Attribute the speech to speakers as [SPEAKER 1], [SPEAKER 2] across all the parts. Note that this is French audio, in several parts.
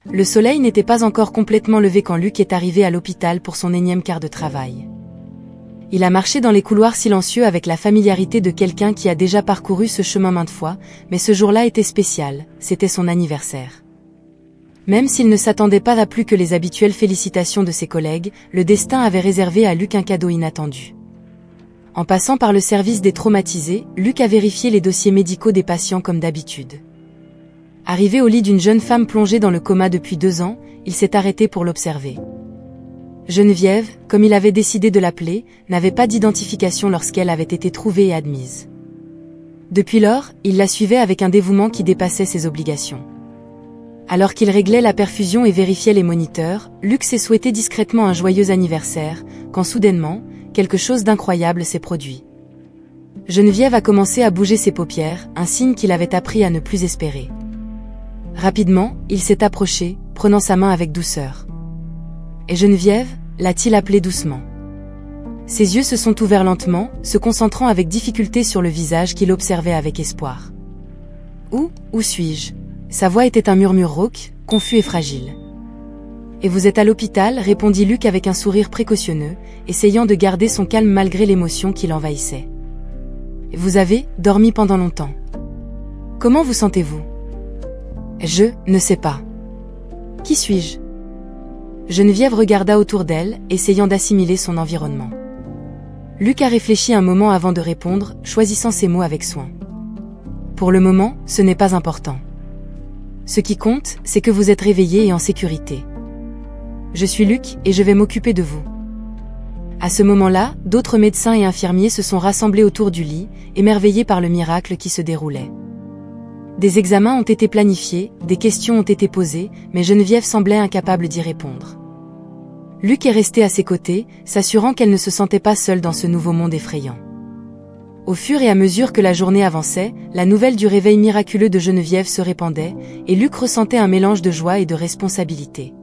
[SPEAKER 1] Le soleil n'était pas encore complètement levé quand Luc est arrivé à l'hôpital pour son énième quart de travail. Il a marché dans les couloirs silencieux avec la familiarité de quelqu'un qui a déjà parcouru ce chemin maintes fois, mais ce jour-là était spécial, c'était son anniversaire. Même s'il ne s'attendait pas à plus que les habituelles félicitations de ses collègues, le destin avait réservé à Luc un cadeau inattendu. En passant par le service des traumatisés, Luc a vérifié les dossiers médicaux des patients comme d'habitude. Arrivé au lit d'une jeune femme plongée dans le coma depuis 2 ans, il s'est arrêté pour l'observer. Geneviève, comme il avait décidé de l'appeler, n'avait pas d'identification lorsqu'elle avait été trouvée et admise. Depuis lors, il la suivait avec un dévouement qui dépassait ses obligations. Alors qu'il réglait la perfusion et vérifiait les moniteurs, Luc s'est souhaité discrètement un joyeux anniversaire, quand soudainement, quelque chose d'incroyable s'est produit. Geneviève a commencé à bouger ses paupières, un signe qu'il avait appris à ne plus espérer. Rapidement, il s'est approché, prenant sa main avec douceur. « Et Geneviève ?» l'a-t-il appelé doucement. Ses yeux se sont ouverts lentement, se concentrant avec difficulté sur le visage qu'il observait avec espoir. « Où suis-je » Sa voix était un murmure rauque, confus et fragile. « Et vous êtes à l'hôpital » répondit Luc avec un sourire précautionneux, essayant de garder son calme malgré l'émotion qui l'envahissait. « Vous avez dormi pendant longtemps. Comment vous sentez-vous » ? « Je ne sais pas. Qui suis-je » Geneviève regarda autour d'elle, essayant d'assimiler son environnement. Luc a réfléchi un moment avant de répondre, choisissant ses mots avec soin. « Pour le moment, ce n'est pas important. Ce qui compte, c'est que vous êtes réveillé et en sécurité. Je suis Luc et je vais m'occuper de vous. » À ce moment-là, d'autres médecins et infirmiers se sont rassemblés autour du lit, émerveillés par le miracle qui se déroulait. Des examens ont été planifiés, des questions ont été posées, mais Geneviève semblait incapable d'y répondre. Luc est resté à ses côtés, s'assurant qu'elle ne se sentait pas seule dans ce nouveau monde effrayant. Au fur et à mesure que la journée avançait, la nouvelle du réveil miraculeux de Geneviève se répandait, et Luc ressentait un mélange de joie et de responsabilité.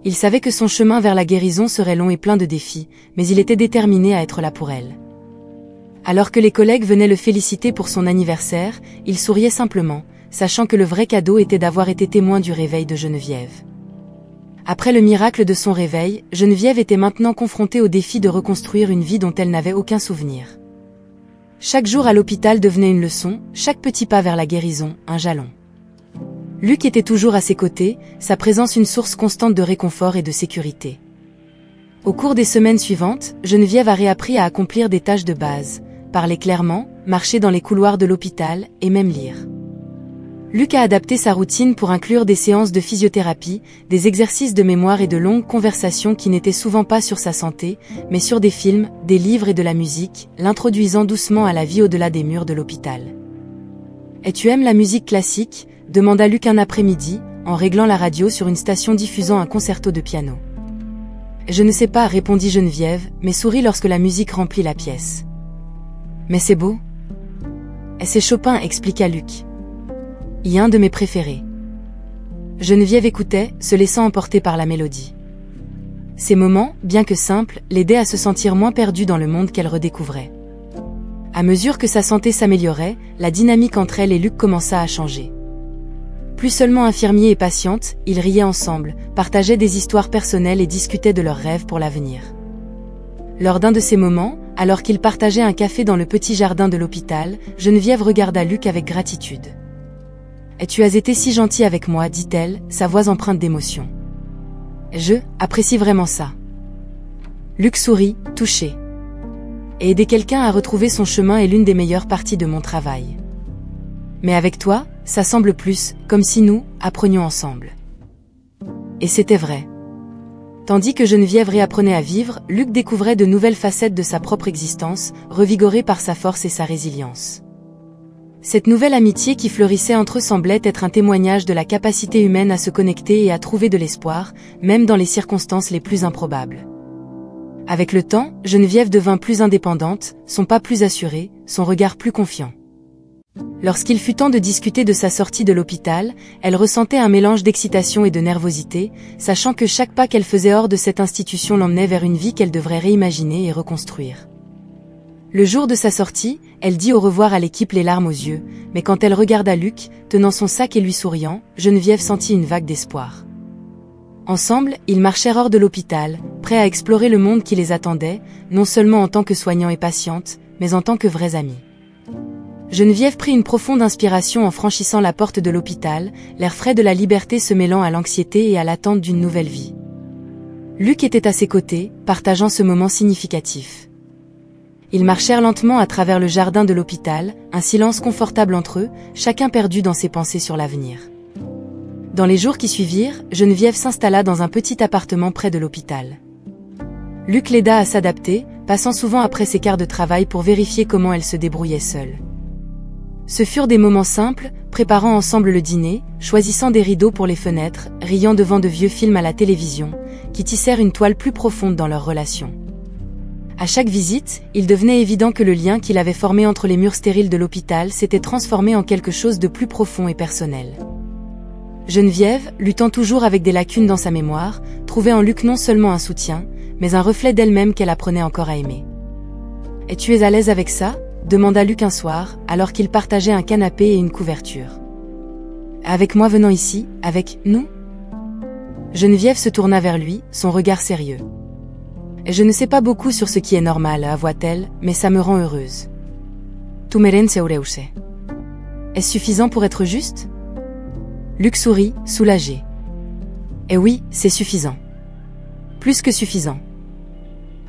[SPEAKER 1] Il savait que son chemin vers la guérison serait long et plein de défis, mais il était déterminé à être là pour elle. Alors que les collègues venaient le féliciter pour son anniversaire, il souriait simplement, sachant que le vrai cadeau était d'avoir été témoin du réveil de Geneviève. Après le miracle de son réveil, Geneviève était maintenant confrontée au défi de reconstruire une vie dont elle n'avait aucun souvenir. Chaque jour à l'hôpital devenait une leçon, chaque petit pas vers la guérison, un jalon. Luc était toujours à ses côtés, sa présence une source constante de réconfort et de sécurité. Au cours des semaines suivantes, Geneviève a réappris à accomplir des tâches de base, parler clairement, marcher dans les couloirs de l'hôpital, et même lire. Luc a adapté sa routine pour inclure des séances de physiothérapie, des exercices de mémoire et de longues conversations qui n'étaient souvent pas sur sa santé, mais sur des films, des livres et de la musique, l'introduisant doucement à la vie au-delà des murs de l'hôpital. « Et tu aimes la musique classique ?» demanda Luc un après-midi, en réglant la radio sur une station diffusant un concerto de piano. « Je ne sais pas » répondit Geneviève, mais sourit lorsque la musique remplit la pièce. « Mais c'est beau. »« C'est Chopin » expliqua Luc. « Y un de mes préférés. » Geneviève écoutait, se laissant emporter par la mélodie. Ces moments, bien que simples, l'aidaient à se sentir moins perdue dans le monde qu'elle redécouvrait. À mesure que sa santé s'améliorait, la dynamique entre elle et Luc commença à changer. Plus seulement infirmiers et patientes, ils riaient ensemble, partageaient des histoires personnelles et discutaient de leurs rêves pour l'avenir. Lors d'un de ces moments, alors qu'ils partageaient un café dans le petit jardin de l'hôpital, Geneviève regarda Luc avec gratitude. « Et tu as été si gentil avec moi » dit-elle, sa voix empreinte d'émotion. « Je apprécie vraiment ça. » Luc sourit, touché. « Et aider quelqu'un à retrouver son chemin est l'une des meilleures parties de mon travail. Mais avec toi, ça semble plus, comme si nous, apprenions ensemble. » Et c'était vrai. Tandis que Geneviève réapprenait à vivre, Luc découvrait de nouvelles facettes de sa propre existence, revigoré par sa force et sa résilience. Cette nouvelle amitié qui fleurissait entre eux semblait être un témoignage de la capacité humaine à se connecter et à trouver de l'espoir, même dans les circonstances les plus improbables. Avec le temps, Geneviève devint plus indépendante, son pas plus assuré, son regard plus confiant. Lorsqu'il fut temps de discuter de sa sortie de l'hôpital, elle ressentait un mélange d'excitation et de nervosité, sachant que chaque pas qu'elle faisait hors de cette institution l'emmenait vers une vie qu'elle devrait réimaginer et reconstruire. Le jour de sa sortie, elle dit au revoir à l'équipe les larmes aux yeux, mais quand elle regarda Luc, tenant son sac et lui souriant, Geneviève sentit une vague d'espoir. Ensemble, ils marchèrent hors de l'hôpital, prêts à explorer le monde qui les attendait, non seulement en tant que soignants et patientes, mais en tant que vrais amis. Geneviève prit une profonde inspiration en franchissant la porte de l'hôpital, l'air frais de la liberté se mêlant à l'anxiété et à l'attente d'une nouvelle vie. Luc était à ses côtés, partageant ce moment significatif. Ils marchèrent lentement à travers le jardin de l'hôpital, un silence confortable entre eux, chacun perdu dans ses pensées sur l'avenir. Dans les jours qui suivirent, Geneviève s'installa dans un petit appartement près de l'hôpital. Luc l'aida à s'adapter, passant souvent après ses quarts de travail pour vérifier comment elle se débrouillait seule. Ce furent des moments simples, préparant ensemble le dîner, choisissant des rideaux pour les fenêtres, riant devant de vieux films à la télévision, qui tissèrent une toile plus profonde dans leur relation. À chaque visite, il devenait évident que le lien qu'il avait formé entre les murs stériles de l'hôpital s'était transformé en quelque chose de plus profond et personnel. Geneviève, luttant toujours avec des lacunes dans sa mémoire, trouvait en Luc non seulement un soutien, mais un reflet d'elle-même qu'elle apprenait encore à aimer. « Et tu es à l'aise avec ça ?» demanda Luc un soir, alors qu'ils partageaient un canapé et une couverture. « Avec moi venant ici, avec nous ?» Geneviève se tourna vers lui, son regard sérieux. « Je ne sais pas beaucoup sur ce qui est normal, avoua-t-elle, mais ça me rend heureuse. »« Tu merense eureuse. » Est-ce suffisant pour être juste ? Luc sourit, soulagé. « Eh oui, c'est suffisant. Plus que suffisant. »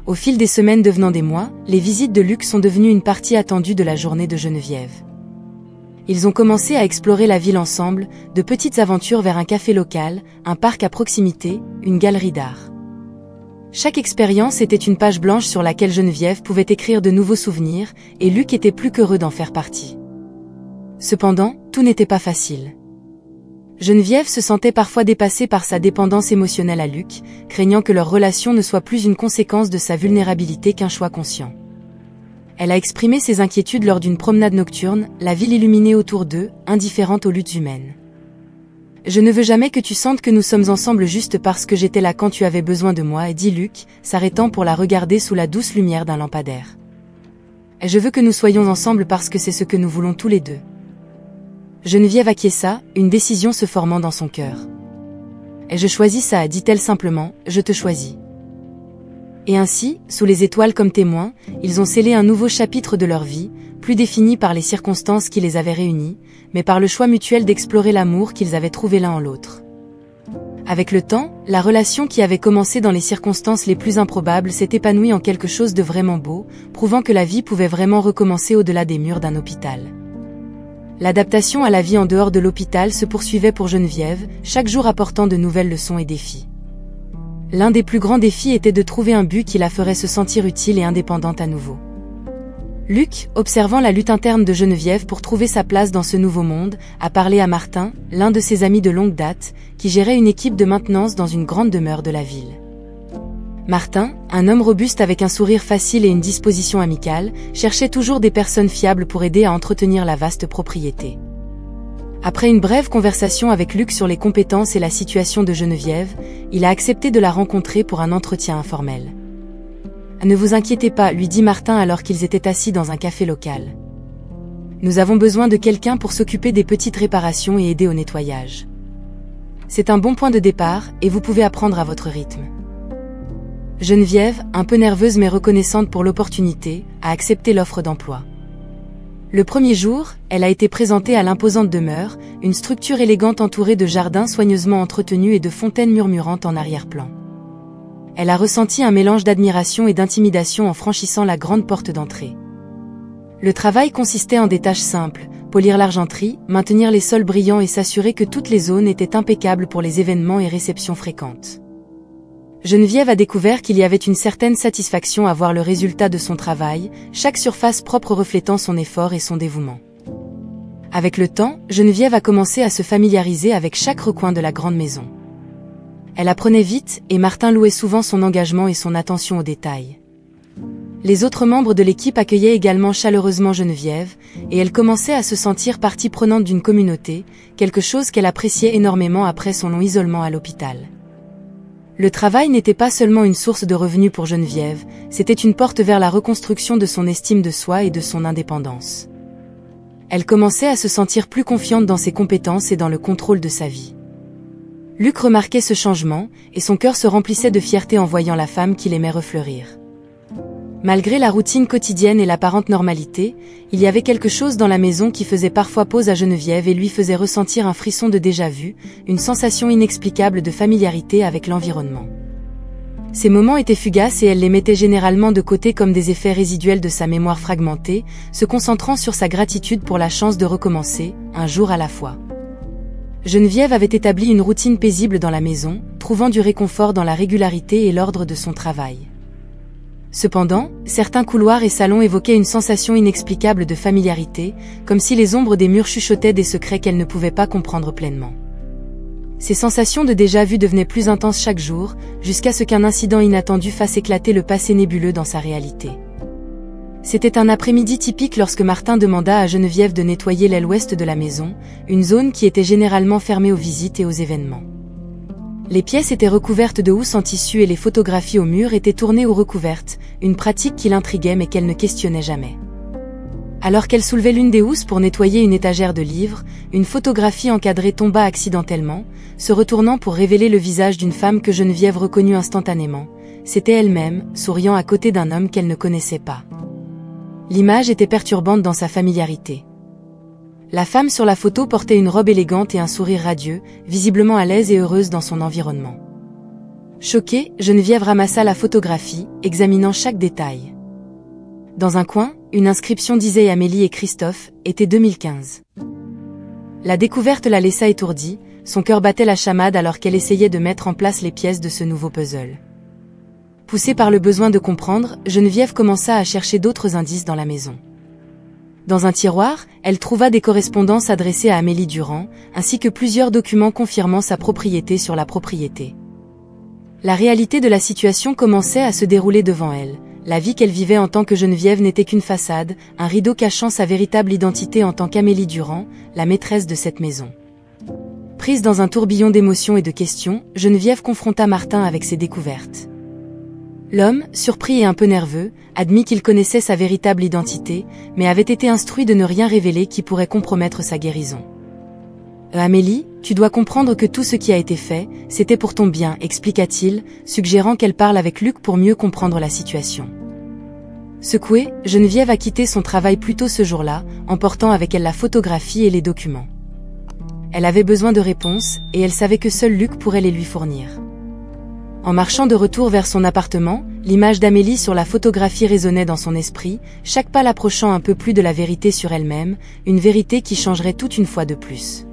[SPEAKER 1] Au fil des semaines devenant des mois, les visites de Luc sont devenues une partie attendue de la journée de Geneviève. Ils ont commencé à explorer la ville ensemble, de petites aventures vers un café local, un parc à proximité, une galerie d'art. Chaque expérience était une page blanche sur laquelle Geneviève pouvait écrire de nouveaux souvenirs, et Luc était plus qu'heureux d'en faire partie. Cependant, tout n'était pas facile. Geneviève se sentait parfois dépassée par sa dépendance émotionnelle à Luc, craignant que leur relation ne soit plus une conséquence de sa vulnérabilité qu'un choix conscient. Elle a exprimé ses inquiétudes lors d'une promenade nocturne, la ville illuminée autour d'eux, indifférente aux luttes humaines. « Je ne veux jamais que tu sentes que nous sommes ensemble juste parce que j'étais là quand tu avais besoin de moi, » dit Luc, s'arrêtant pour la regarder sous la douce lumière d'un lampadaire. « Je veux que nous soyons ensemble parce que c'est ce que nous voulons tous les deux. » Geneviève acquiesça, une décision se formant dans son cœur. « Et je choisis ça, » dit-elle simplement, « je te choisis. » Et ainsi, sous les étoiles comme témoins, ils ont scellé un nouveau chapitre de leur vie, plus défini par les circonstances qui les avaient réunis, mais par le choix mutuel d'explorer l'amour qu'ils avaient trouvé l'un en l'autre. Avec le temps, la relation qui avait commencé dans les circonstances les plus improbables s'est épanouie en quelque chose de vraiment beau, prouvant que la vie pouvait vraiment recommencer au-delà des murs d'un hôpital. L'adaptation à la vie en dehors de l'hôpital se poursuivait pour Geneviève, chaque jour apportant de nouvelles leçons et défis. L'un des plus grands défis était de trouver un but qui la ferait se sentir utile et indépendante à nouveau. Luc, observant la lutte interne de Geneviève pour trouver sa place dans ce nouveau monde, a parlé à Martin, l'un de ses amis de longue date, qui gérait une équipe de maintenance dans une grande demeure de la ville. Martin, un homme robuste avec un sourire facile et une disposition amicale, cherchait toujours des personnes fiables pour aider à entretenir la vaste propriété. Après une brève conversation avec Luc sur les compétences et la situation de Geneviève, il a accepté de la rencontrer pour un entretien informel. « Ne vous inquiétez pas, » lui dit Martin alors qu'ils étaient assis dans un café local. « Nous avons besoin de quelqu'un pour s'occuper des petites réparations et aider au nettoyage. C'est un bon point de départ, et vous pouvez apprendre à votre rythme. » Geneviève, un peu nerveuse mais reconnaissante pour l'opportunité, a accepté l'offre d'emploi. Le premier jour, elle a été présentée à l'imposante demeure, une structure élégante entourée de jardins soigneusement entretenus et de fontaines murmurantes en arrière-plan. Elle a ressenti un mélange d'admiration et d'intimidation en franchissant la grande porte d'entrée. Le travail consistait en des tâches simples, polir l'argenterie, maintenir les sols brillants et s'assurer que toutes les zones étaient impeccables pour les événements et réceptions fréquentes. Geneviève a découvert qu'il y avait une certaine satisfaction à voir le résultat de son travail, chaque surface propre reflétant son effort et son dévouement. Avec le temps, Geneviève a commencé à se familiariser avec chaque recoin de la grande maison. Elle apprenait vite, et Martin louait souvent son engagement et son attention aux détails. Les autres membres de l'équipe accueillaient également chaleureusement Geneviève, et elle commençait à se sentir partie prenante d'une communauté, quelque chose qu'elle appréciait énormément après son long isolement à l'hôpital. Le travail n'était pas seulement une source de revenus pour Geneviève, c'était une porte vers la reconstruction de son estime de soi et de son indépendance. Elle commençait à se sentir plus confiante dans ses compétences et dans le contrôle de sa vie. Luc remarquait ce changement, et son cœur se remplissait de fierté en voyant la femme qu'il aimait refleurir. Malgré la routine quotidienne et l'apparente normalité, il y avait quelque chose dans la maison qui faisait parfois pause à Geneviève et lui faisait ressentir un frisson de déjà-vu, une sensation inexplicable de familiarité avec l'environnement. Ces moments étaient fugaces et elle les mettait généralement de côté comme des effets résiduels de sa mémoire fragmentée, se concentrant sur sa gratitude pour la chance de recommencer, un jour à la fois. Geneviève avait établi une routine paisible dans la maison, trouvant du réconfort dans la régularité et l'ordre de son travail. Cependant, certains couloirs et salons évoquaient une sensation inexplicable de familiarité, comme si les ombres des murs chuchotaient des secrets qu'elle ne pouvait pas comprendre pleinement. Ces sensations de déjà-vu devenaient plus intenses chaque jour, jusqu'à ce qu'un incident inattendu fasse éclater le passé nébuleux dans sa réalité. C'était un après-midi typique lorsque Martin demanda à Geneviève de nettoyer l'aile ouest de la maison, une zone qui était généralement fermée aux visites et aux événements. Les pièces étaient recouvertes de housse en tissu et les photographies au mur étaient tournées ou recouvertes, une pratique qui l'intriguait mais qu'elle ne questionnait jamais. Alors qu'elle soulevait l'une des housses pour nettoyer une étagère de livres, une photographie encadrée tomba accidentellement, se retournant pour révéler le visage d'une femme que Geneviève reconnut instantanément. C'était elle-même, souriant à côté d'un homme qu'elle ne connaissait pas. L'image était perturbante dans sa familiarité. La femme sur la photo portait une robe élégante et un sourire radieux, visiblement à l'aise et heureuse dans son environnement. Choquée, Geneviève ramassa la photographie, examinant chaque détail. Dans un coin, une inscription disait Amélie et Christophe, été 2015. La découverte la laissa étourdie, son cœur battait la chamade alors qu'elle essayait de mettre en place les pièces de ce nouveau puzzle. Poussée par le besoin de comprendre, Geneviève commença à chercher d'autres indices dans la maison. Dans un tiroir, elle trouva des correspondances adressées à Amélie Durand, ainsi que plusieurs documents confirmant sa propriété sur la propriété. La réalité de la situation commençait à se dérouler devant elle. La vie qu'elle vivait en tant que Geneviève n'était qu'une façade, un rideau cachant sa véritable identité en tant qu'Amélie Durand, la maîtresse de cette maison. Prise dans un tourbillon d'émotions et de questions, Geneviève confronta Martin avec ses découvertes. L'homme, surpris et un peu nerveux, admit qu'il connaissait sa véritable identité, mais avait été instruit de ne rien révéler qui pourrait compromettre sa guérison. Amélie, tu dois comprendre que tout ce qui a été fait, c'était pour ton bien, expliqua-t-il, suggérant qu'elle parle avec Luc pour mieux comprendre la situation. Secouée, Geneviève a quitté son travail plus tôt ce jour-là, emportant avec elle la photographie et les documents. Elle avait besoin de réponses, et elle savait que seul Luc pourrait les lui fournir. En marchant de retour vers son appartement, l'image d'Amélie sur la photographie résonnait dans son esprit, chaque pas l'approchant un peu plus de la vérité sur elle-même, une vérité qui changerait toute une fois de plus.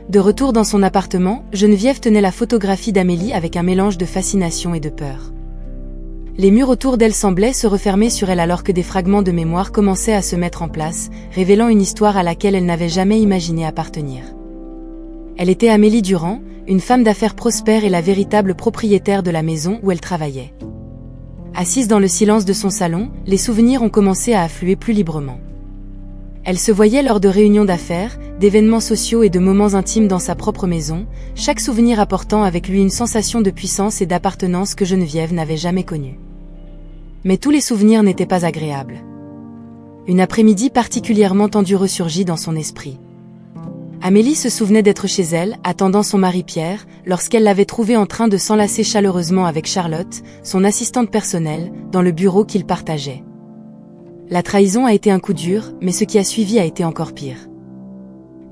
[SPEAKER 1] De retour dans son appartement, Geneviève tenait la photographie d'Amélie avec un mélange de fascination et de peur. Les murs autour d'elle semblaient se refermer sur elle alors que des fragments de mémoire commençaient à se mettre en place, révélant une histoire à laquelle elle n'avait jamais imaginé appartenir. Elle était Amélie Durand, une femme d'affaires prospère et la véritable propriétaire de la maison où elle travaillait. Assise dans le silence de son salon, les souvenirs ont commencé à affluer plus librement. Elle se voyait lors de réunions d'affaires, d'événements sociaux et de moments intimes dans sa propre maison, chaque souvenir apportant avec lui une sensation de puissance et d'appartenance que Geneviève n'avait jamais connue. Mais tous les souvenirs n'étaient pas agréables. Une après-midi particulièrement tendue ressurgit dans son esprit. Amélie se souvenait d'être chez elle, attendant son mari Pierre, lorsqu'elle l'avait trouvé en train de s'enlacer chaleureusement avec Charlotte, son assistante personnelle, dans le bureau qu'ils partageaient. La trahison a été un coup dur, mais ce qui a suivi a été encore pire.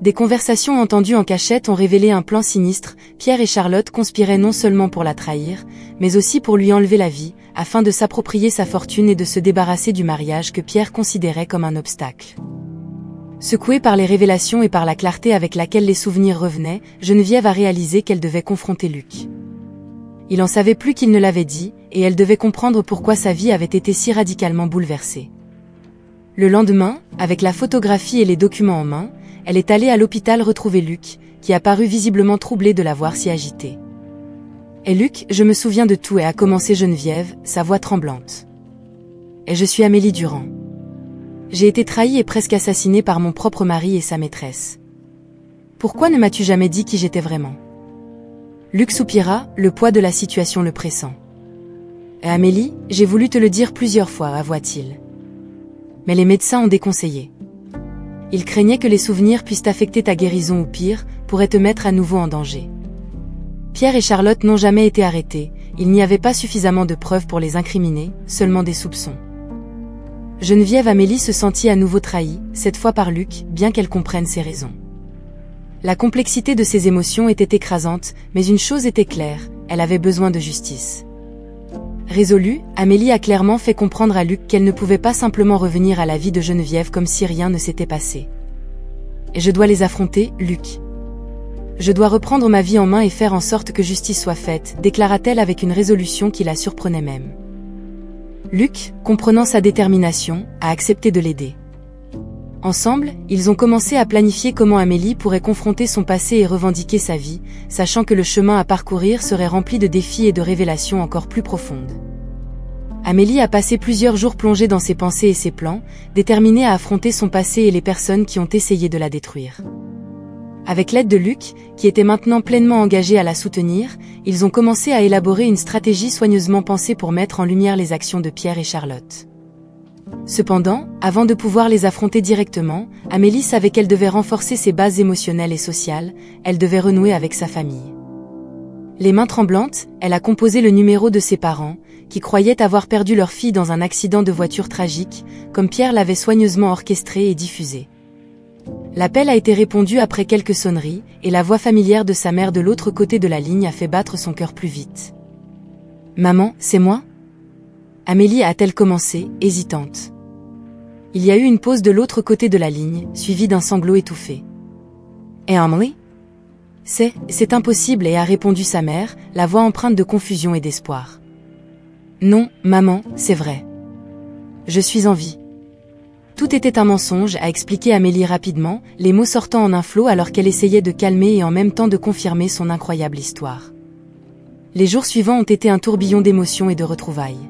[SPEAKER 1] Des conversations entendues en cachette ont révélé un plan sinistre. Pierre et Charlotte conspiraient non seulement pour la trahir, mais aussi pour lui enlever la vie, afin de s'approprier sa fortune et de se débarrasser du mariage que Pierre considérait comme un obstacle. Secouée par les révélations et par la clarté avec laquelle les souvenirs revenaient, Geneviève a réalisé qu'elle devait confronter Luc. Il en savait plus qu'il ne l'avait dit, et elle devait comprendre pourquoi sa vie avait été si radicalement bouleversée. Le lendemain, avec la photographie et les documents en main, elle est allée à l'hôpital retrouver Luc, qui a paru visiblement troublé de la voir si agitée. « Et Luc, je me souviens de tout » et a commencé Geneviève, sa voix tremblante. « Et je suis Amélie Durand. J'ai été trahie et presque assassinée par mon propre mari et sa maîtresse. Pourquoi ne m'as-tu jamais dit qui j'étais vraiment » Luc soupira, le poids de la situation le pressant. « Amélie, j'ai voulu te le dire plusieurs fois, avoua-t-il. Mais les médecins ont déconseillé. Ils craignaient que les souvenirs puissent affecter ta guérison ou pire, pourraient te mettre à nouveau en danger. Pierre et Charlotte n'ont jamais été arrêtés, il n'y avait pas suffisamment de preuves pour les incriminer, seulement des soupçons. » Geneviève Amélie se sentit à nouveau trahie, cette fois par Luc, bien qu'elle comprenne ses raisons. La complexité de ses émotions était écrasante, mais une chose était claire, elle avait besoin de justice. Résolue, Amélie a clairement fait comprendre à Luc qu'elle ne pouvait pas simplement revenir à la vie de Geneviève comme si rien ne s'était passé. « Je dois les affronter, Luc. Je dois reprendre ma vie en main et faire en sorte que justice soit faite, déclara-t-elle avec une résolution qui la surprenait même. Luc, comprenant sa détermination, a accepté de l'aider. Ensemble, ils ont commencé à planifier comment Amélie pourrait confronter son passé et revendiquer sa vie, sachant que le chemin à parcourir serait rempli de défis et de révélations encore plus profondes. Amélie a passé plusieurs jours plongée dans ses pensées et ses plans, déterminée à affronter son passé et les personnes qui ont essayé de la détruire. Avec l'aide de Luc, qui était maintenant pleinement engagé à la soutenir, ils ont commencé à élaborer une stratégie soigneusement pensée pour mettre en lumière les actions de Pierre et Charlotte. Cependant, avant de pouvoir les affronter directement, Amélie savait qu'elle devait renforcer ses bases émotionnelles et sociales, elle devait renouer avec sa famille. Les mains tremblantes, elle a composé le numéro de ses parents, qui croyaient avoir perdu leur fille dans un accident de voiture tragique, comme Pierre l'avait soigneusement orchestré et diffusé. L'appel a été répondu après quelques sonneries, et la voix familière de sa mère de l'autre côté de la ligne a fait battre son cœur plus vite. « Maman, c'est moi ?» Amélie a-t-elle commencé, hésitante. Il y a eu une pause de l'autre côté de la ligne, suivie d'un sanglot étouffé. « Et Emily ?»« C'est impossible » et a répondu sa mère, la voix empreinte de confusion et d'espoir. « Non, maman, c'est vrai. Je suis en vie. » Tout était un mensonge, a expliqué Amélie rapidement, les mots sortant en un flot alors qu'elle essayait de calmer et en même temps de confirmer son incroyable histoire. Les jours suivants ont été un tourbillon d'émotions et de retrouvailles.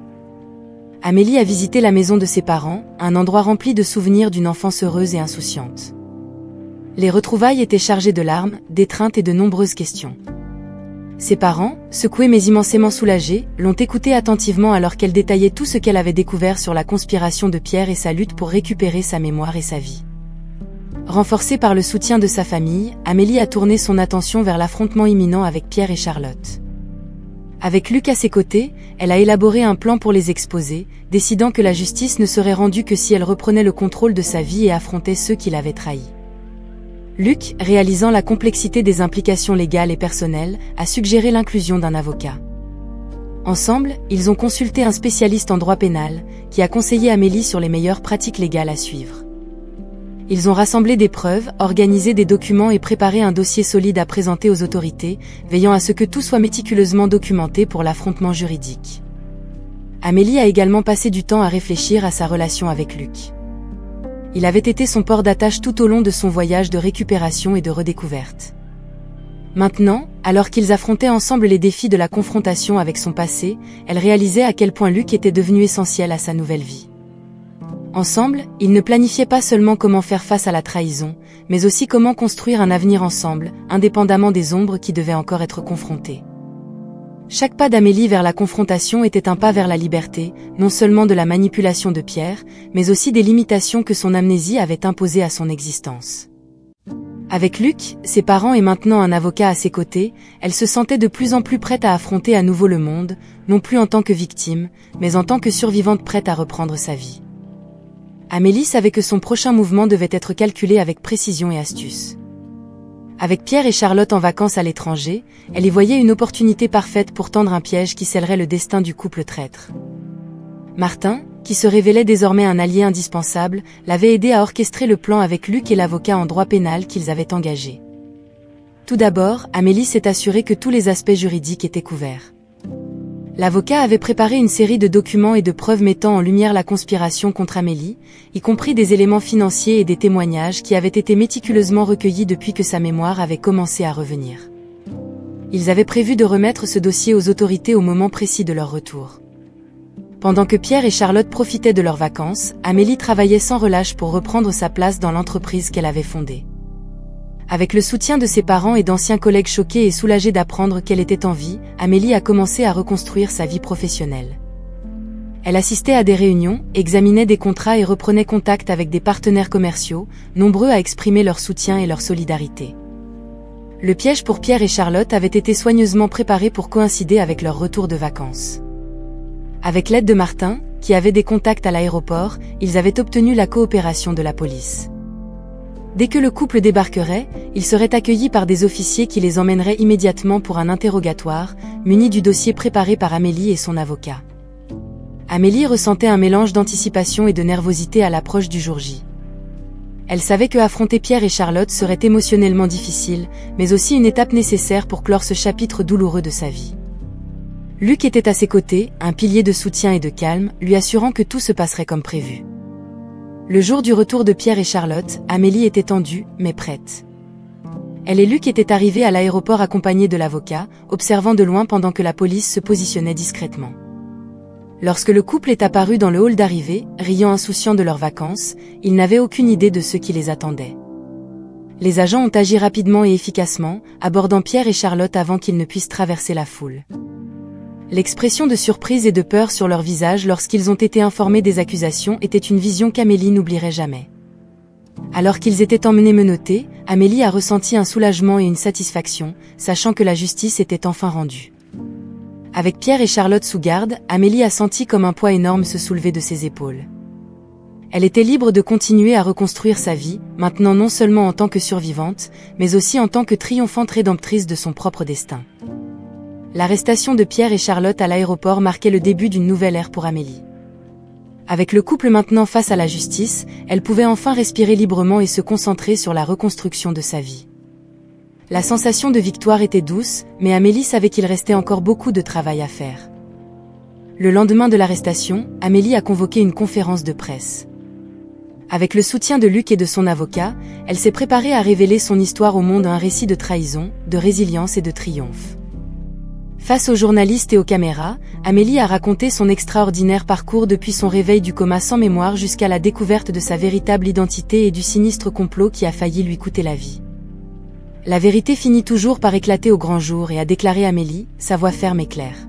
[SPEAKER 1] Amélie a visité la maison de ses parents, un endroit rempli de souvenirs d'une enfance heureuse et insouciante. Les retrouvailles étaient chargées de larmes, d'étreintes et de nombreuses questions. Ses parents, secoués mais immensément soulagés, l'ont écoutée attentivement alors qu'elle détaillait tout ce qu'elle avait découvert sur la conspiration de Pierre et sa lutte pour récupérer sa mémoire et sa vie. Renforcée par le soutien de sa famille, Amélie a tourné son attention vers l'affrontement imminent avec Pierre et Charlotte. Avec Luc à ses côtés, elle a élaboré un plan pour les exposer, décidant que la justice ne serait rendue que si elle reprenait le contrôle de sa vie et affrontait ceux qui l'avaient trahi. Luc, réalisant la complexité des implications légales et personnelles, a suggéré l'inclusion d'un avocat. Ensemble, ils ont consulté un spécialiste en droit pénal, qui a conseillé Amélie sur les meilleures pratiques légales à suivre. Ils ont rassemblé des preuves, organisé des documents et préparé un dossier solide à présenter aux autorités, veillant à ce que tout soit méticuleusement documenté pour l'affrontement juridique. Amélie a également passé du temps à réfléchir à sa relation avec Luc. Il avait été son port d'attache tout au long de son voyage de récupération et de redécouverte. Maintenant, alors qu'ils affrontaient ensemble les défis de la confrontation avec son passé, elle réalisait à quel point Luc était devenu essentiel à sa nouvelle vie. Ensemble, ils ne planifiaient pas seulement comment faire face à la trahison, mais aussi comment construire un avenir ensemble, indépendamment des ombres qui devaient encore être confrontées. Chaque pas d'Amélie vers la confrontation était un pas vers la liberté, non seulement de la manipulation de Pierre, mais aussi des limitations que son amnésie avait imposées à son existence. Avec Luc, ses parents et maintenant un avocat à ses côtés, elle se sentait de plus en plus prête à affronter à nouveau le monde, non plus en tant que victime, mais en tant que survivante prête à reprendre sa vie. Amélie savait que son prochain mouvement devait être calculé avec précision et astuce. Avec Pierre et Charlotte en vacances à l'étranger, elle y voyait une opportunité parfaite pour tendre un piège qui scellerait le destin du couple traître. Martin, qui se révélait désormais un allié indispensable, l'avait aidé à orchestrer le plan avec Luc et l'avocat en droit pénal qu'ils avaient engagé. Tout d'abord, Amélie s'est assurée que tous les aspects juridiques étaient couverts. L'avocat avait préparé une série de documents et de preuves mettant en lumière la conspiration contre Amélie, y compris des éléments financiers et des témoignages qui avaient été méticuleusement recueillis depuis que sa mémoire avait commencé à revenir. Ils avaient prévu de remettre ce dossier aux autorités au moment précis de leur retour. Pendant que Pierre et Charlotte profitaient de leurs vacances, Amélie travaillait sans relâche pour reprendre sa place dans l'entreprise qu'elle avait fondée. Avec le soutien de ses parents et d'anciens collègues choqués et soulagés d'apprendre qu'elle était en vie, Amélie a commencé à reconstruire sa vie professionnelle. Elle assistait à des réunions, examinait des contrats et reprenait contact avec des partenaires commerciaux, nombreux à exprimer leur soutien et leur solidarité. Le piège pour Pierre et Charlotte avait été soigneusement préparé pour coïncider avec leur retour de vacances. Avec l'aide de Martin, qui avait des contacts à l'aéroport, ils avaient obtenu la coopération de la police. Dès que le couple débarquerait, ils seraient accueillis par des officiers qui les emmèneraient immédiatement pour un interrogatoire, munis du dossier préparé par Amélie et son avocat. Amélie ressentait un mélange d'anticipation et de nervosité à l'approche du jour J. Elle savait que affronter Pierre et Charlotte serait émotionnellement difficile, mais aussi une étape nécessaire pour clore ce chapitre douloureux de sa vie. Luc était à ses côtés, un pilier de soutien et de calme, lui assurant que tout se passerait comme prévu. Le jour du retour de Pierre et Charlotte, Amélie était tendue, mais prête. Elle et Luc étaient arrivés à l'aéroport accompagnés de l'avocat, observant de loin pendant que la police se positionnait discrètement. Lorsque le couple est apparu dans le hall d'arrivée, riant insouciants de leurs vacances, ils n'avaient aucune idée de ce qui les attendait. Les agents ont agi rapidement et efficacement, abordant Pierre et Charlotte avant qu'ils ne puissent traverser la foule. L'expression de surprise et de peur sur leur visage lorsqu'ils ont été informés des accusations était une vision qu'Amélie n'oublierait jamais. Alors qu'ils étaient emmenés menottés, Amélie a ressenti un soulagement et une satisfaction, sachant que la justice était enfin rendue. Avec Pierre et Charlotte sous garde, Amélie a senti comme un poids énorme se soulever de ses épaules. Elle était libre de continuer à reconstruire sa vie, maintenant non seulement en tant que survivante, mais aussi en tant que triomphante rédemptrice de son propre destin. L'arrestation de Pierre et Charlotte à l'aéroport marquait le début d'une nouvelle ère pour Amélie. Avec le couple maintenant face à la justice, elle pouvait enfin respirer librement et se concentrer sur la reconstruction de sa vie. La sensation de victoire était douce, mais Amélie savait qu'il restait encore beaucoup de travail à faire. Le lendemain de l'arrestation, Amélie a convoqué une conférence de presse. Avec le soutien de Luc et de son avocat, elle s'est préparée à révéler son histoire au monde, un récit de trahison, de résilience et de triomphe. Face aux journalistes et aux caméras, Amélie a raconté son extraordinaire parcours depuis son réveil du coma sans mémoire jusqu'à la découverte de sa véritable identité et du sinistre complot qui a failli lui coûter la vie. La vérité finit toujours par éclater au grand jour et a déclaré Amélie, sa voix ferme et claire.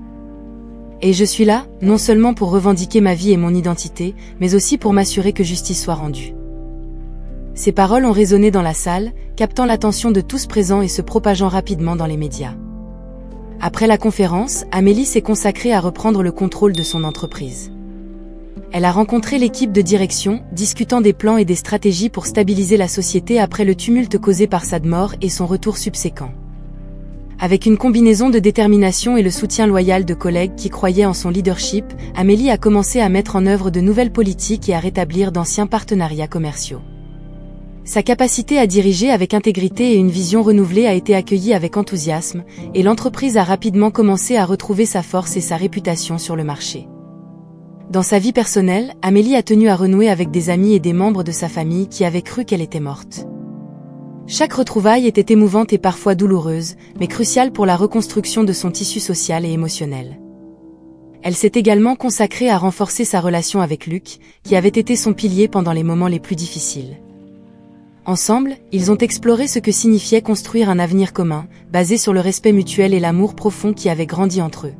[SPEAKER 1] Et je suis là, non seulement pour revendiquer ma vie et mon identité, mais aussi pour m'assurer que justice soit rendue. Ces paroles ont résonné dans la salle, captant l'attention de tous présents et se propageant rapidement dans les médias. Après la conférence, Amélie s'est consacrée à reprendre le contrôle de son entreprise. Elle a rencontré l'équipe de direction, discutant des plans et des stratégies pour stabiliser la société après le tumulte causé par sa mort et son retour subséquent. Avec une combinaison de détermination et le soutien loyal de collègues qui croyaient en son leadership, Amélie a commencé à mettre en œuvre de nouvelles politiques et à rétablir d'anciens partenariats commerciaux. Sa capacité à diriger avec intégrité et une vision renouvelée a été accueillie avec enthousiasme, et l'entreprise a rapidement commencé à retrouver sa force et sa réputation sur le marché. Dans sa vie personnelle, Amélie a tenu à renouer avec des amis et des membres de sa famille qui avaient cru qu'elle était morte. Chaque retrouvaille était émouvante et parfois douloureuse, mais cruciale pour la reconstruction de son tissu social et émotionnel. Elle s'est également consacrée à renforcer sa relation avec Luc, qui avait été son pilier pendant les moments les plus difficiles. Ensemble, ils ont exploré ce que signifiait construire un avenir commun, basé sur le respect mutuel et l'amour profond qui avait grandi entre eux.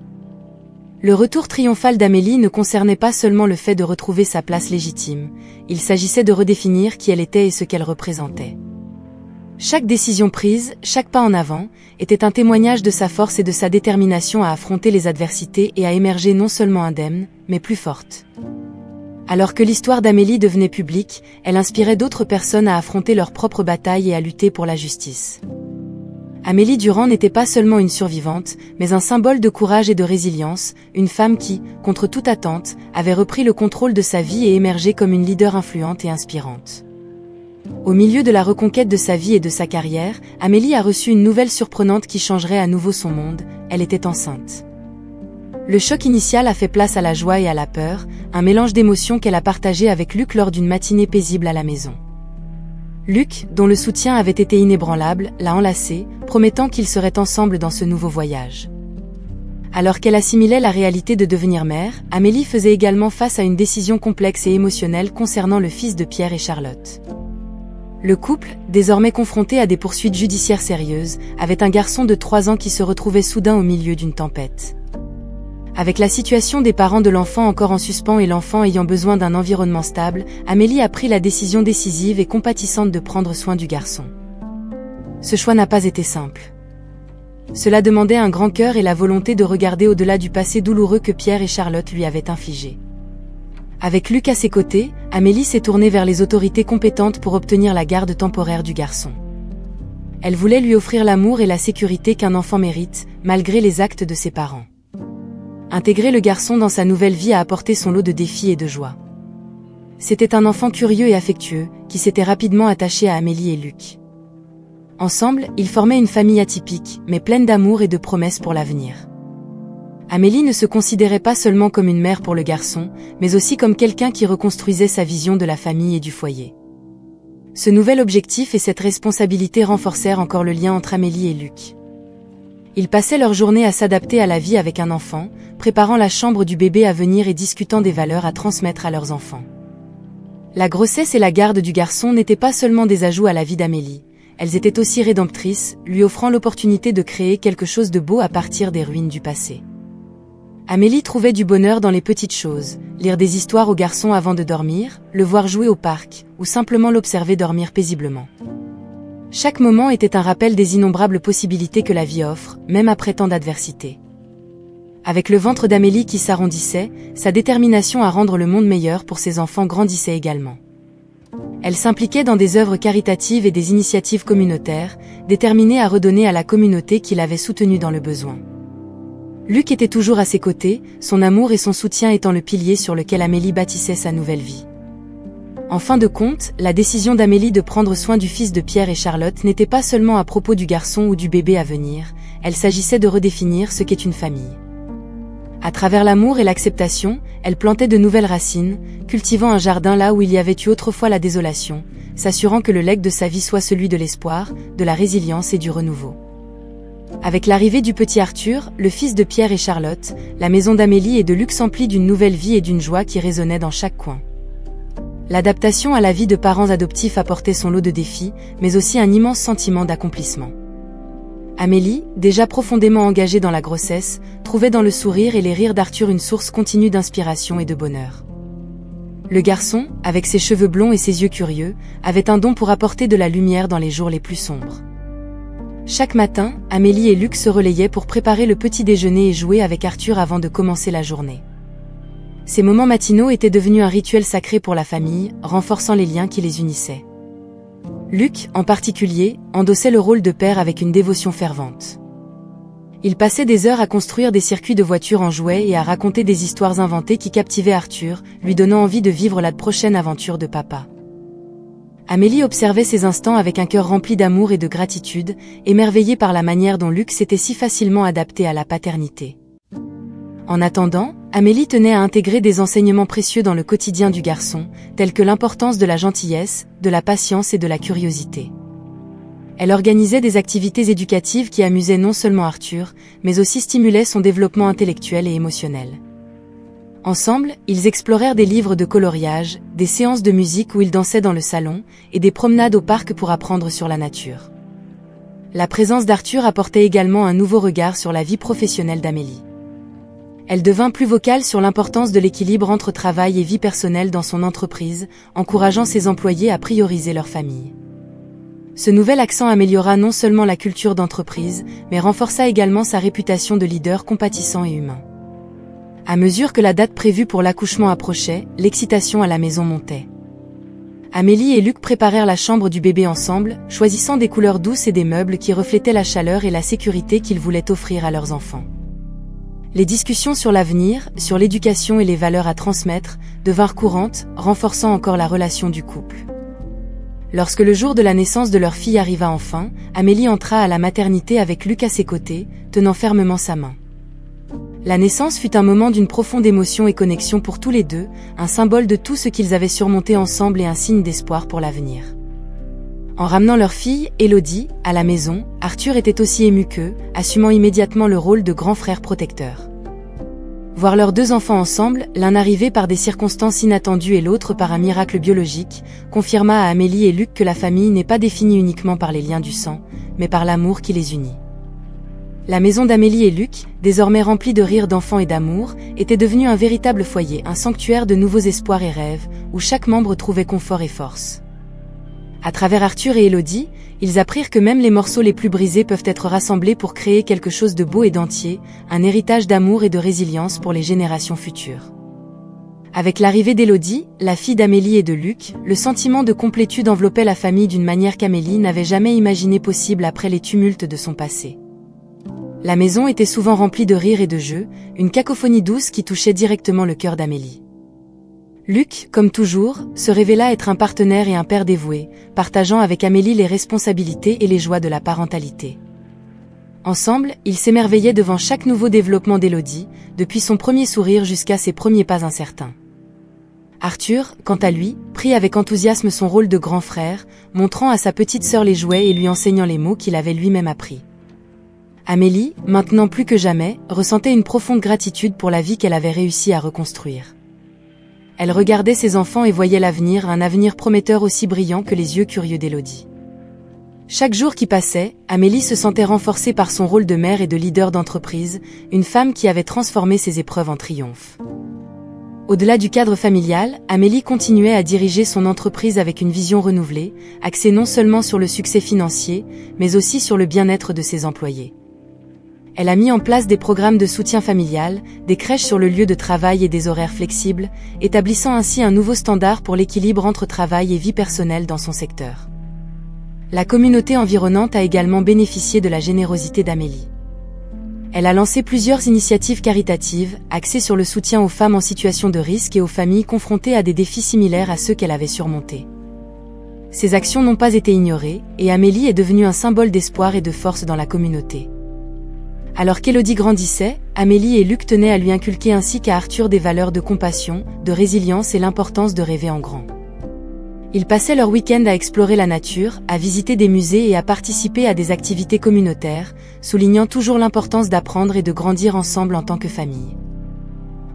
[SPEAKER 1] Le retour triomphal d'Amélie ne concernait pas seulement le fait de retrouver sa place légitime, il s'agissait de redéfinir qui elle était et ce qu'elle représentait. Chaque décision prise, chaque pas en avant, était un témoignage de sa force et de sa détermination à affronter les adversités et à émerger non seulement indemne, mais plus forte. Alors que l'histoire d'Amélie devenait publique, elle inspirait d'autres personnes à affronter leurs propres batailles et à lutter pour la justice. Amélie Durand n'était pas seulement une survivante, mais un symbole de courage et de résilience, une femme qui, contre toute attente, avait repris le contrôle de sa vie et émergé comme une leader influente et inspirante. Au milieu de la reconquête de sa vie et de sa carrière, Amélie a reçu une nouvelle surprenante qui changerait à nouveau son monde, elle était enceinte. Le choc initial a fait place à la joie et à la peur, un mélange d'émotions qu'elle a partagé avec Luc lors d'une matinée paisible à la maison. Luc, dont le soutien avait été inébranlable, l'a enlacée, promettant qu'ils seraient ensemble dans ce nouveau voyage. Alors qu'elle assimilait la réalité de devenir mère, Amélie faisait également face à une décision complexe et émotionnelle concernant le fils de Pierre et Charlotte. Le couple, désormais confronté à des poursuites judiciaires sérieuses, avait un garçon de 3 ans qui se retrouvait soudain au milieu d'une tempête. Avec la situation des parents de l'enfant encore en suspens et l'enfant ayant besoin d'un environnement stable, Amélie a pris la décision décisive et compatissante de prendre soin du garçon. Ce choix n'a pas été simple. Cela demandait un grand cœur et la volonté de regarder au-delà du passé douloureux que Pierre et Charlotte lui avaient infligé. Avec Luc à ses côtés, Amélie s'est tournée vers les autorités compétentes pour obtenir la garde temporaire du garçon. Elle voulait lui offrir l'amour et la sécurité qu'un enfant mérite, malgré les actes de ses parents. Intégrer le garçon dans sa nouvelle vie a apporté son lot de défis et de joie. C'était un enfant curieux et affectueux, qui s'était rapidement attaché à Amélie et Luc. Ensemble, ils formaient une famille atypique, mais pleine d'amour et de promesses pour l'avenir. Amélie ne se considérait pas seulement comme une mère pour le garçon, mais aussi comme quelqu'un qui reconstruisait sa vision de la famille et du foyer. Ce nouvel objectif et cette responsabilité renforcèrent encore le lien entre Amélie et Luc. Ils passaient leur journée à s'adapter à la vie avec un enfant, préparant la chambre du bébé à venir et discutant des valeurs à transmettre à leurs enfants. La grossesse et la garde du garçon n'étaient pas seulement des ajouts à la vie d'Amélie, elles étaient aussi rédemptrices, lui offrant l'opportunité de créer quelque chose de beau à partir des ruines du passé. Amélie trouvait du bonheur dans les petites choses, lire des histoires au garçon avant de dormir, le voir jouer au parc, ou simplement l'observer dormir paisiblement. Chaque moment était un rappel des innombrables possibilités que la vie offre, même après tant d'adversité. Avec le ventre d'Amélie qui s'arrondissait, sa détermination à rendre le monde meilleur pour ses enfants grandissait également. Elle s'impliquait dans des œuvres caritatives et des initiatives communautaires, déterminée à redonner à la communauté qui l'avait soutenue dans le besoin. Luc était toujours à ses côtés, son amour et son soutien étant le pilier sur lequel Amélie bâtissait sa nouvelle vie. En fin de compte, la décision d'Amélie de prendre soin du fils de Pierre et Charlotte n'était pas seulement à propos du garçon ou du bébé à venir, elle s'agissait de redéfinir ce qu'est une famille. À travers l'amour et l'acceptation, elle plantait de nouvelles racines, cultivant un jardin là où il y avait eu autrefois la désolation, s'assurant que le legs de sa vie soit celui de l'espoir, de la résilience et du renouveau. Avec l'arrivée du petit Arthur, le fils de Pierre et Charlotte, la maison d'Amélie et de Luc s'emplit d'une nouvelle vie et d'une joie qui résonnait dans chaque coin. L'adaptation à la vie de parents adoptifs apportait son lot de défis, mais aussi un immense sentiment d'accomplissement. Amélie, déjà profondément engagée dans la grossesse, trouvait dans le sourire et les rires d'Arthur une source continue d'inspiration et de bonheur. Le garçon, avec ses cheveux blonds et ses yeux curieux, avait un don pour apporter de la lumière dans les jours les plus sombres. Chaque matin, Amélie et Luc se relayaient pour préparer le petit déjeuner et jouer avec Arthur avant de commencer la journée. Ces moments matinaux étaient devenus un rituel sacré pour la famille, renforçant les liens qui les unissaient. Luc, en particulier, endossait le rôle de père avec une dévotion fervente. Il passait des heures à construire des circuits de voitures en jouets et à raconter des histoires inventées qui captivaient Arthur, lui donnant envie de vivre la prochaine aventure de papa. Amélie observait ces instants avec un cœur rempli d'amour et de gratitude, émerveillée par la manière dont Luc s'était si facilement adapté à la paternité. En attendant, Amélie tenait à intégrer des enseignements précieux dans le quotidien du garçon, tels que l'importance de la gentillesse, de la patience et de la curiosité. Elle organisait des activités éducatives qui amusaient non seulement Arthur, mais aussi stimulaient son développement intellectuel et émotionnel. Ensemble, ils explorèrent des livres de coloriage, des séances de musique où ils dansaient dans le salon, et des promenades au parc pour apprendre sur la nature. La présence d'Arthur apportait également un nouveau regard sur la vie professionnelle d'Amélie. Elle devint plus vocale sur l'importance de l'équilibre entre travail et vie personnelle dans son entreprise, encourageant ses employés à prioriser leur famille. Ce nouvel accent améliora non seulement la culture d'entreprise, mais renforça également sa réputation de leader compatissant et humain. À mesure que la date prévue pour l'accouchement approchait, l'excitation à la maison montait. Amélie et Luc préparèrent la chambre du bébé ensemble, choisissant des couleurs douces et des meubles qui reflétaient la chaleur et la sécurité qu'ils voulaient offrir à leurs enfants. Les discussions sur l'avenir, sur l'éducation et les valeurs à transmettre, devinrent courantes, renforçant encore la relation du couple. Lorsque le jour de la naissance de leur fille arriva enfin, Amélie entra à la maternité avec Luc à ses côtés, tenant fermement sa main. La naissance fut un moment d'une profonde émotion et connexion pour tous les deux, un symbole de tout ce qu'ils avaient surmonté ensemble et un signe d'espoir pour l'avenir. En ramenant leur fille, Élodie, à la maison, Arthur était aussi ému qu'eux, assumant immédiatement le rôle de grand frère protecteur. Voir leurs 2 enfants ensemble, l'un arrivé par des circonstances inattendues et l'autre par un miracle biologique, confirma à Amélie et Luc que la famille n'est pas définie uniquement par les liens du sang, mais par l'amour qui les unit. La maison d'Amélie et Luc, désormais remplie de rires d'enfants et d'amour, était devenue un véritable foyer, un sanctuaire de nouveaux espoirs et rêves, où chaque membre trouvait confort et force. À travers Arthur et Élodie, ils apprirent que même les morceaux les plus brisés peuvent être rassemblés pour créer quelque chose de beau et d'entier, un héritage d'amour et de résilience pour les générations futures. Avec l'arrivée d'Élodie, la fille d'Amélie et de Luc, le sentiment de complétude enveloppait la famille d'une manière qu'Amélie n'avait jamais imaginé possible après les tumultes de son passé. La maison était souvent remplie de rires et de jeux, une cacophonie douce qui touchait directement le cœur d'Amélie. Luc, comme toujours, se révéla être un partenaire et un père dévoué, partageant avec Amélie les responsabilités et les joies de la parentalité. Ensemble, ils s'émerveillaient devant chaque nouveau développement d'Élodie, depuis son premier sourire jusqu'à ses premiers pas incertains. Arthur, quant à lui, prit avec enthousiasme son rôle de grand frère, montrant à sa petite sœur les jouets et lui enseignant les mots qu'il avait lui-même appris. Amélie, maintenant plus que jamais, ressentait une profonde gratitude pour la vie qu'elle avait réussi à reconstruire. Elle regardait ses enfants et voyait l'avenir, un avenir prometteur aussi brillant que les yeux curieux d'Élodie. Chaque jour qui passait, Amélie se sentait renforcée par son rôle de mère et de leader d'entreprise, une femme qui avait transformé ses épreuves en triomphe. Au-delà du cadre familial, Amélie continuait à diriger son entreprise avec une vision renouvelée, axée non seulement sur le succès financier, mais aussi sur le bien-être de ses employés. Elle a mis en place des programmes de soutien familial, des crèches sur le lieu de travail et des horaires flexibles, établissant ainsi un nouveau standard pour l'équilibre entre travail et vie personnelle dans son secteur. La communauté environnante a également bénéficié de la générosité d'Amélie. Elle a lancé plusieurs initiatives caritatives, axées sur le soutien aux femmes en situation de risque et aux familles confrontées à des défis similaires à ceux qu'elle avait surmontés. Ces actions n'ont pas été ignorées, et Amélie est devenue un symbole d'espoir et de force dans la communauté. Alors qu'Élodie grandissait, Amélie et Luc tenaient à lui inculquer ainsi qu'à Arthur des valeurs de compassion, de résilience et l'importance de rêver en grand. Ils passaient leur week-end à explorer la nature, à visiter des musées et à participer à des activités communautaires, soulignant toujours l'importance d'apprendre et de grandir ensemble en tant que famille.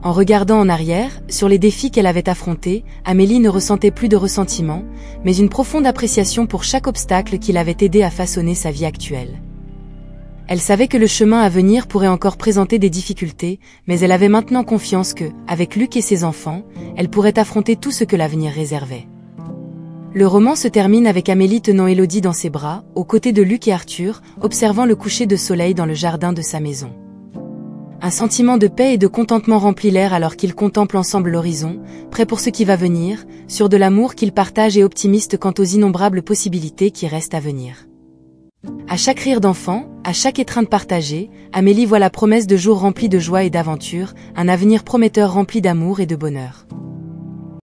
[SPEAKER 1] En regardant en arrière, sur les défis qu'elle avait affrontés, Amélie ne ressentait plus de ressentiment, mais une profonde appréciation pour chaque obstacle qui l'avait aidé à façonner sa vie actuelle. Elle savait que le chemin à venir pourrait encore présenter des difficultés, mais elle avait maintenant confiance que, avec Luc et ses enfants, elle pourrait affronter tout ce que l'avenir réservait. Le roman se termine avec Amélie tenant Élodie dans ses bras, aux côtés de Luc et Arthur, observant le coucher de soleil dans le jardin de sa maison. Un sentiment de paix et de contentement remplit l'air alors qu'ils contemplent ensemble l'horizon, prêts pour ce qui va venir, sûrs de l'amour qu'ils partagent et optimistes quant aux innombrables possibilités qui restent à venir. À chaque rire d'enfant, à chaque étreinte partagée, Amélie voit la promesse de jours remplis de joie et d'aventure, un avenir prometteur rempli d'amour et de bonheur.